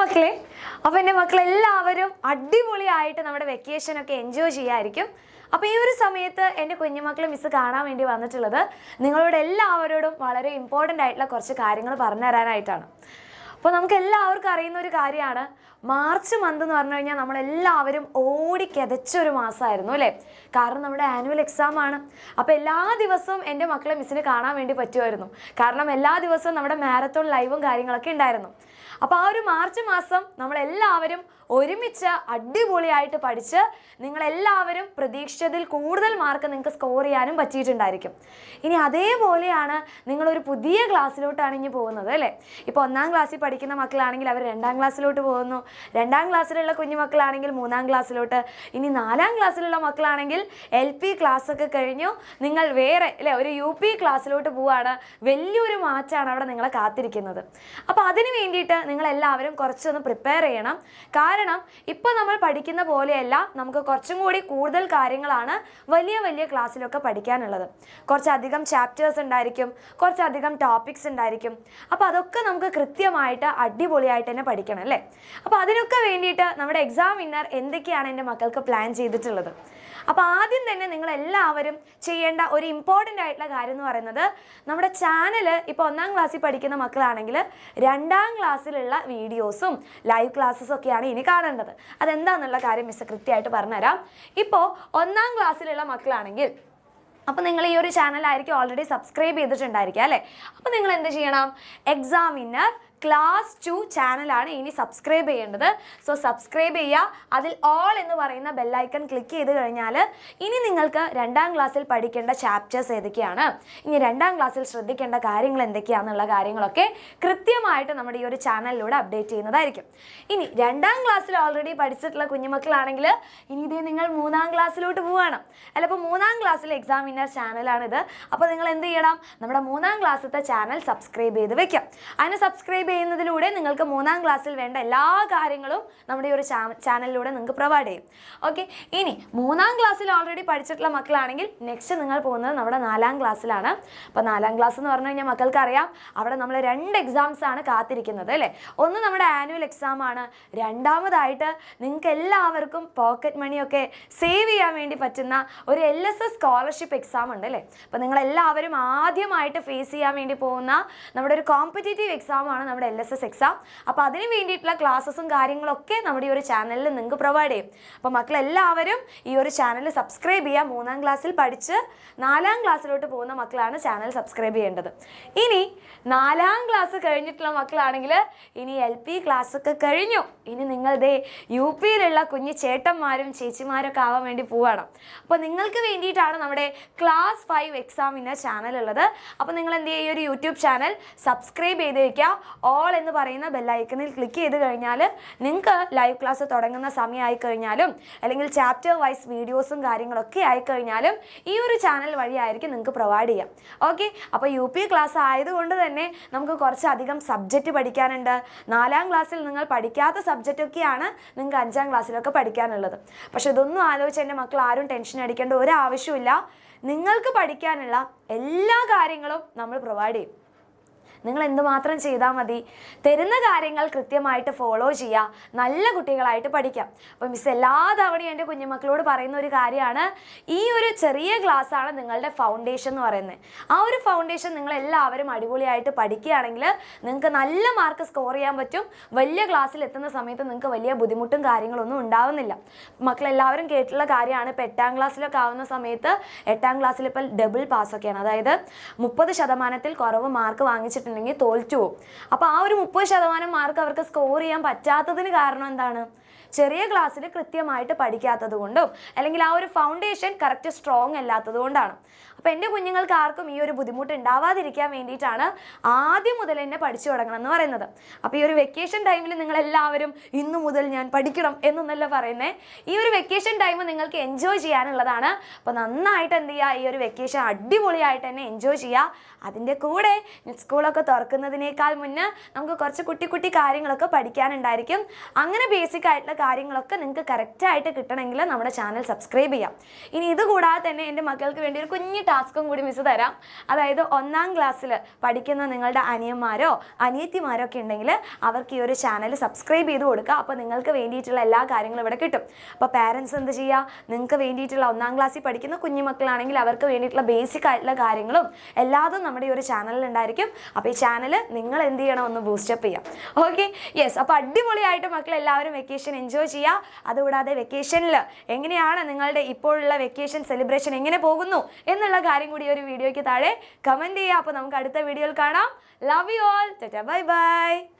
മക്കളെ, അപ്പോൾ എൻ്റെ മക്കളെല്ലാവരും അടിപൊളിയായിട്ട് നമ്മുടെ വെക്കേഷനൊക്കെ എൻജോയ് ചെയ്യായിരിക്കും. അപ്പോൾ ഈ ഒരു സമയത്ത് എൻ്റെ കുഞ്ഞുമക്കളെ മിസ് കാണാൻ വേണ്ടി വന്നിട്ടുള്ളത് നിങ്ങളോട് എല്ലാവരോടും വളരെ ഇമ്പോർട്ടൻ്റ് ആയിട്ടുള്ള കുറച്ച് കാര്യങ്ങൾ പറഞ്ഞു തരാനായിട്ടാണ്. അപ്പോൾ നമുക്ക് എല്ലാവർക്കും അറിയുന്ന ഒരു കാര്യമാണ്, മാർച്ച് മന്ത് എന്ന് പറഞ്ഞു കഴിഞ്ഞാൽ നമ്മളെല്ലാവരും ഓടിക്കെതച്ചൊരു മാസമായിരുന്നു അല്ലേ? കാരണം നമ്മുടെ ആനുവൽ എക്സാം ആണ്. അപ്പോൾ എല്ലാ ദിവസവും എൻ്റെ മക്കളെ മിസ്സിന് കാണാൻ വേണ്ടി പറ്റുമായിരുന്നു. കാരണം എല്ലാ ദിവസവും നമ്മുടെ മാരത്തോൺ ലൈവും കാര്യങ്ങളൊക്കെ ഉണ്ടായിരുന്നു. അപ്പോൾ ആ ഒരു മാർച്ച് മാസം നമ്മളെല്ലാവരും ഒരുമിച്ച് അടിപൊളിയായിട്ട് പഠിച്ച് നിങ്ങളെല്ലാവരും പ്രതീക്ഷിച്ചതിൽ കൂടുതൽ മാർക്ക് നിങ്ങൾക്ക് സ്കോർ ചെയ്യാനും പറ്റിയിട്ടുണ്ടായിരിക്കും. ഇനി അതേപോലെയാണ് നിങ്ങളൊരു പുതിയ ക്ലാസ്സിലോട്ടാണ് ഇനി പോകുന്നത് അല്ലേ? ഇപ്പോൾ 1ാം ക്ലാസ്സിൽ പഠിക്കുന്ന മക്കളാണെങ്കിൽ അവർ 2ാം ക്ലാസ്സിലോട്ട് പോകുന്നു. 2ാം ക്ലാസ്സിലുള്ള കുഞ്ഞുമക്കളാണെങ്കിൽ 3ാം ക്ലാസ്സിലോട്ട്. ഇനി 4ാം ക്ലാസ്സിലുള്ള മക്കളാണെങ്കിൽ LP ക്ലാസ്സൊക്കെ കഴിഞ്ഞു നിങ്ങൾ വേറെ അല്ലേ ഒരു UP ക്ലാസ്സിലോട്ട് പോവുകയാണ്. വലിയൊരു മാറ്റമാണ് അവിടെ നിങ്ങളെ കാത്തിരിക്കുന്നത്. അപ്പോൾ അതിന് വേണ്ടിയിട്ട് നിങ്ങളെല്ലാവരും കുറച്ചൊന്ന് പ്രിപ്പയർ ചെയ്യണം. കാരണം ഇപ്പോൾ നമ്മൾ പഠിക്കുന്ന പോലെയല്ല, നമുക്ക് കുറച്ചും കൂടി കൂടുതൽ കാര്യങ്ങളാണ് വലിയ വലിയ ക്ലാസ്സിലൊക്കെ പഠിക്കാനുള്ളത്. കുറച്ചധികം ചാപ്റ്റേഴ്സ് ഉണ്ടായിരിക്കും, കുറച്ചധികം ടോപ്പിക്സ് ഉണ്ടായിരിക്കും. അപ്പോൾ അതൊക്കെ നമുക്ക് കൃത്യമായിട്ട് അടിപൊളിയായിട്ട് തന്നെ പഠിക്കണം അല്ലേ? അപ്പോൾ അതിനൊക്കെ വേണ്ടിയിട്ട് നമ്മുടെ എക്സാം വിന്നർ എന്തൊക്കെയാണ് എൻ്റെ മക്കൾക്ക് പ്ലാൻ ചെയ്തിട്ടുള്ളത്? അപ്പോൾ ആദ്യം തന്നെ നിങ്ങളെല്ലാവരും ചെയ്യേണ്ട ഒരു ഇമ്പോർട്ടൻ്റ് ആയിട്ടുള്ള കാര്യം എന്ന് പറയുന്നത്, നമ്മുടെ ചാനൽ ഇപ്പോൾ 1ാം ക്ലാസ്സിൽ പഠിക്കുന്ന മക്കളാണെങ്കിൽ 2ാം ക്ലാസ്സിലുള്ള വീഡിയോസും ലൈവ് ക്ലാസ്സസും ഒക്കെയാണ് ഇനി കാണേണ്ടത്. അതെന്താണെന്നുള്ള കാര്യം മിസ് കൃത്യമായിട്ട് പറഞ്ഞുതരാം. ഇപ്പോൾ 1ാം ക്ലാസ്സിലുള്ള മക്കളാണെങ്കിൽ അപ്പോൾ നിങ്ങൾ ഈ ഒരു ചാനലായിരിക്കും ഓൾറെഡി സബ്സ്ക്രൈബ് ചെയ്തിട്ടുണ്ടായിരിക്കുക അല്ലേ? അപ്പോൾ നിങ്ങൾ എന്ത് ചെയ്യണം? എക്സാം വിന്നർ ക്ലാസ് 2 ചാനലാണ് ഇനി സബ്സ്ക്രൈബ് ചെയ്യേണ്ടത്. സോ സബ്സ്ക്രൈബ് ചെയ്യുക. അതിൽ ഓൾ എന്ന് പറയുന്ന ബെല്ലൈക്കൺ ക്ലിക്ക് ചെയ്ത് കഴിഞ്ഞാൽ ഇനി നിങ്ങൾക്ക് 2ാം ക്ലാസ്സിൽ പഠിക്കേണ്ട ചാപ്റ്റേഴ്സ് ഏതൊക്കെയാണ്, ഇനി 2ാം ക്ലാസ്സിൽ ശ്രദ്ധിക്കേണ്ട കാര്യങ്ങൾ എന്തൊക്കെയാണെന്നുള്ള കാര്യങ്ങളൊക്കെ കൃത്യമായിട്ട് നമ്മുടെ ഈ ഒരു ചാനലിലൂടെ അപ്ഡേറ്റ് ചെയ്യുന്നതായിരിക്കും. ഇനി 2ാം ക്ലാസ്സിൽ ഓൾറെഡി പഠിച്ചിട്ടുള്ള കുഞ്ഞുമക്കളാണെങ്കിൽ ഇനി ഇതേ നിങ്ങൾ 3ാം ക്ലാസ്സിലോട്ട് പോവുകയാണ് അല്ല. അപ്പോൾ 3ാം ക്ലാസ്സിലെ എക്സാം വിന്നർ ചാനലാണിത്. അപ്പോൾ നിങ്ങൾ എന്ത് ചെയ്യണം? നമ്മുടെ 3ാം ക്ലാസ്സിലത്തെ ചാനൽ സബ്സ്ക്രൈബ് ചെയ്ത് വെക്കാം. അതിന് സബ്സ്ക്രൈബ് ചെയ്യുന്നതിലൂടെ നിങ്ങൾക്ക് 3ാം ക്ലാസ്സിൽ വേണ്ട എല്ലാ കാര്യങ്ങളും നമ്മുടെ ഈ ഒരു ചാനലിലൂടെ നിങ്ങൾക്ക് പ്രൊവൈഡ് ചെയ്യും. ഓക്കെ, ഇനി 3ാം ക്ലാസ്സിൽ ഓൾറെഡി പഠിച്ചിട്ടുള്ള മക്കളാണെങ്കിൽ നെക്സ്റ്റ് നിങ്ങൾ പോകുന്നത് നമ്മുടെ 4ാം ക്ലാസ്സിലാണ്. അപ്പോൾ 4ാം ക്ലാസ് എന്ന് പറഞ്ഞു കഴിഞ്ഞാൽ മക്കൾക്ക് അറിയാം, അവിടെ നമ്മൾ 2 എക്സാംസ് ആണ് കാത്തിരിക്കുന്നത് അല്ലേ? ഒന്ന് നമ്മുടെ ആനുവൽ എക്സാം ആണ്, രണ്ടാമതായിട്ട് നിങ്ങൾക്ക് എല്ലാവർക്കും പോക്കറ്റ് മണിയൊക്കെ സേവ് ചെയ്യാൻ വേണ്ടി പറ്റുന്ന ഒരു LSS സ്കോളർഷിപ്പ് എക്സാം ഉണ്ട് അല്ലേ? അപ്പോൾ നിങ്ങളെല്ലാവരും ആദ്യമായിട്ട് ഫേസ് ചെയ്യാൻ വേണ്ടി പോകുന്ന നമ്മുടെ ഒരു കോമ്പറ്റേറ്റീവ് എക്സാമാണ് നമ്മുടെ LSS എക്സാം. അപ്പോൾ അതിന് വേണ്ടിയിട്ടുള്ള ക്ലാസ്സസും കാര്യങ്ങളൊക്കെ നമ്മുടെ ഈ ഒരു ചാനലിൽ നിങ്ങൾക്ക് പ്രൊവൈഡ് ചെയ്യും. അപ്പോൾ മക്കളെല്ലാവരും ഈ ഒരു ചാനൽ സബ്സ്ക്രൈബ് ചെയ്യുക. 3ാം ക്ലാസ്സിൽ പഠിച്ച് 4ാം ക്ലാസ്സിലോട്ട് പോകുന്ന മക്കളാണ് ചാനൽ സബ്സ്ക്രൈബ് ചെയ്യേണ്ടത്. ഇനി 4ാം ക്ലാസ് കഴിഞ്ഞിട്ടുള്ള മക്കളാണെങ്കിൽ ഇനി LP ക്ലാസ്സൊക്കെ കഴിഞ്ഞു. ഇനി നിങ്ങളുടെ UPയിലുള്ള കുഞ്ഞു ചേട്ടന്മാരും ചേച്ചിമാരൊക്കെ ആവാൻ വേണ്ടി പോവുകയാണ്. അപ്പോൾ നിങ്ങൾക്ക് വേണ്ടിയിട്ടാണ് നമ്മുടെ ക്ലാസ് 5 എക്സാം വിന്നർ ചാനൽ ഉള്ളത്. അപ്പോൾ നിങ്ങൾ എന്ത് ചെയ്യുക? ഈ ഒരു യൂട്യൂബ് ചാനൽ സബ്സ്ക്രൈബ് ചെയ്ത് വയ്ക്കുക. ഓൾ എന്ന് പറയുന്ന ബെല്ലൈക്കണിൽ ക്ലിക്ക് ചെയ്ത് കഴിഞ്ഞാൽ നിങ്ങൾക്ക് ലൈവ് ക്ലാസ് തുടങ്ങുന്ന സമയമായി കഴിഞ്ഞാലും അല്ലെങ്കിൽ ചാപ്റ്റർ വൈസ് വീഡിയോസും കാര്യങ്ങളൊക്കെ ആയിക്കഴിഞ്ഞാലും ഈ ഒരു ചാനൽ വഴിയായിരിക്കും നിങ്ങൾക്ക് പ്രൊവൈഡ് ചെയ്യാം. ഓക്കെ, അപ്പോൾ UP ക്ലാസ് ആയതുകൊണ്ട് തന്നെ നമുക്ക് കുറച്ചധികം സബ്ജക്റ്റ് പഠിക്കാനുണ്ട്. 4ാം ക്ലാസ്സിൽ നിങ്ങൾ പഠിക്കാത്ത സബ്ജക്റ്റൊക്കെയാണ് നിങ്ങൾക്ക് 5ാം ക്ലാസ്സിലൊക്കെ പഠിക്കാനുള്ളത്. പക്ഷെ ഇതൊന്നും ആലോചിച്ച് എൻ്റെ മക്കൾ ആരും ടെൻഷൻ അടിക്കേണ്ട ഒരു ആവശ്യമില്ല. നിങ്ങൾക്ക് പഠിക്കാനുള്ള എല്ലാ കാര്യങ്ങളും നമ്മൾ പ്രൊവൈഡ് ചെയ്യും. നിങ്ങൾ എന്തുമാത്രം ചെയ്താൽ മതി? തരുന്ന കാര്യങ്ങൾ കൃത്യമായിട്ട് ഫോളോ ചെയ്യുക, നല്ല കുട്ടികളായിട്ട് പഠിക്കാം. അപ്പോൾ മിസ് എല്ലാ തവണയും എൻ്റെ കുഞ്ഞുമക്കളോട് പറയുന്ന ഒരു കാര്യമാണ്, ഈ ഒരു ചെറിയ ക്ലാസ്സാണ് നിങ്ങളുടെ ഫൗണ്ടേഷൻ എന്ന് പറയുന്നത്. ആ ഒരു ഫൗണ്ടേഷൻ നിങ്ങളെല്ലാവരും അടിപൊളിയായിട്ട് പഠിക്കുകയാണെങ്കിൽ നിങ്ങൾക്ക് നല്ല മാർക്ക് സ്കോർ ചെയ്യാൻ പറ്റും. വലിയ ക്ലാസ്സിൽ എത്തുന്ന സമയത്ത് നിങ്ങൾക്ക് വലിയ ബുദ്ധിമുട്ടും കാര്യങ്ങളൊന്നും ഉണ്ടാവുന്നില്ല. മക്കളെല്ലാവരും കേട്ടിട്ടുള്ള കാര്യമാണ്, ഇപ്പോൾ 8ാം ക്ലാസ്സിലൊക്കെ ആവുന്ന സമയത്ത് 8ാം ക്ലാസ്സിൽ ഇപ്പോൾ ഡബിൾ പാസ്സൊക്കെയാണ്. അതായത് 30% കുറവ് മാർക്ക് വാങ്ങിച്ചിട്ടുണ്ടെങ്കിൽ തോൽച്ചു പോകും. അപ്പോൾ ആ ഒരു 30% മാർക്ക് അവർക്ക് സ്കോർ ചെയ്യാൻ പറ്റാത്തതിന് കാരണം എന്താണ്? ചെറിയ ക്ലാസ്സിൽ കൃത്യമായിട്ട് പഠിക്കാത്തത് കൊണ്ടും അല്ലെങ്കിൽ ആ ഒരു ഫൗണ്ടേഷൻ കറക്റ്റ് സ്ട്രോങ് അല്ലാത്തത് കൊണ്ടാണ്. അപ്പോൾ എൻ്റെ കുഞ്ഞുങ്ങൾക്ക് ആർക്കും ഈ ഒരു ബുദ്ധിമുട്ട് ഉണ്ടാവാതിരിക്കാൻ വേണ്ടിയിട്ടാണ് ആദ്യം മുതൽ തന്നെ പഠിച്ചു തുടങ്ങണം എന്ന് പറയുന്നത്. അപ്പോൾ ഈ ഒരു വെക്കേഷൻ ടൈമിൽ നിങ്ങളെല്ലാവരും ഇന്നു മുതൽ ഞാൻ പഠിക്കണം എന്നൊന്നല്ല പറയുന്നത്. ഈ ഒരു വെക്കേഷൻ ടൈം നിങ്ങൾക്ക് എൻജോയ് ചെയ്യാനുള്ളതാണ്. അപ്പോൾ നന്നായിട്ട് എന്ത് ചെയ്യുക? ഈ ഒരു വെക്കേഷൻ അടിപൊളിയായിട്ട് തന്നെ എൻജോയ് ചെയ്യുക. അതിൻ്റെ കൂടെ സ്കൂളൊക്കെ തുറക്കുന്നതിനേക്കാൾ മുന്നേ നമുക്ക് കുറച്ച് കുട്ടി കാര്യങ്ങളൊക്കെ പഠിക്കാനുണ്ടായിരിക്കും. അങ്ങനെ ബേസിക് ആയിട്ടുള്ള കാര്യങ്ങളൊക്കെ നിങ്ങൾക്ക് കറക്റ്റായിട്ട് കിട്ടണമെങ്കിൽ നമ്മുടെ ചാനൽ സബ്സ്ക്രൈബ് ചെയ്യാം. ഇനി ഇത് കൂടാതെ തന്നെ എൻ്റെ മക്കൾക്ക് വേണ്ടി ഒരു കുഞ്ഞു ടാസ്കും കൂടി മിസ് തരാം. അതായത് 1ാം ക്ലാസ്സിൽ പഠിക്കുന്ന നിങ്ങളുടെ അനിയന്മാരോ അനിയത്തിമാരോ ഒക്കെ ഉണ്ടെങ്കിൽ അവർക്ക് ഈ ഒരു ചാനൽ സബ്സ്ക്രൈബ് ചെയ്ത് കൊടുക്കുക. അപ്പോൾ നിങ്ങൾക്ക് വേണ്ടിയിട്ടുള്ള എല്ലാ കാര്യങ്ങളും ഇവിടെ കിട്ടും. അപ്പോൾ പാരൻസ് എന്ത് ചെയ്യുക, നിങ്ങൾക്ക് വേണ്ടിയിട്ടുള്ള 1ാം ക്ലാസ്സിൽ പഠിക്കുന്ന കുഞ്ഞുമക്കളാണെങ്കിൽ അവർക്ക് വേണ്ടിയിട്ടുള്ള ബേസിക് ആയിട്ടുള്ള കാര്യങ്ങളും എല്ലാതും നമ്മുടെ ഈ ഒരു ചാനലിൽ ഉണ്ടായിരിക്കും. അപ്പോൾ ഈ ചാനൽ നിങ്ങൾ എന്ത് ചെയ്യണം, ഒന്ന് ബൂസ്റ്റപ്പ് ചെയ്യാം. Okay, yes. അപ്പോൾ അടിപൊളിയായിട്ട് മക്കൾ എല്ലാവരും വെക്കേഷൻ എൻജോയ് ചെയ്യുക. അതുകൂടാതെ വെക്കേഷനിൽ എങ്ങനെയാണ് നിങ്ങളുടെ ഇപ്പോഴുള്ള വെക്കേഷൻ സെലിബ്രേഷൻ എങ്ങനെ പോകുന്നു എന്നുള്ള കാര്യം കൂടി ഒരു വീഡിയോയ്ക്ക് താഴെ കമൻറ്റ് ചെയ്യുക. അപ്പോൾ നമുക്ക് അടുത്ത വീഡിയോയിൽ കാണാം. Love you all. Bye bye.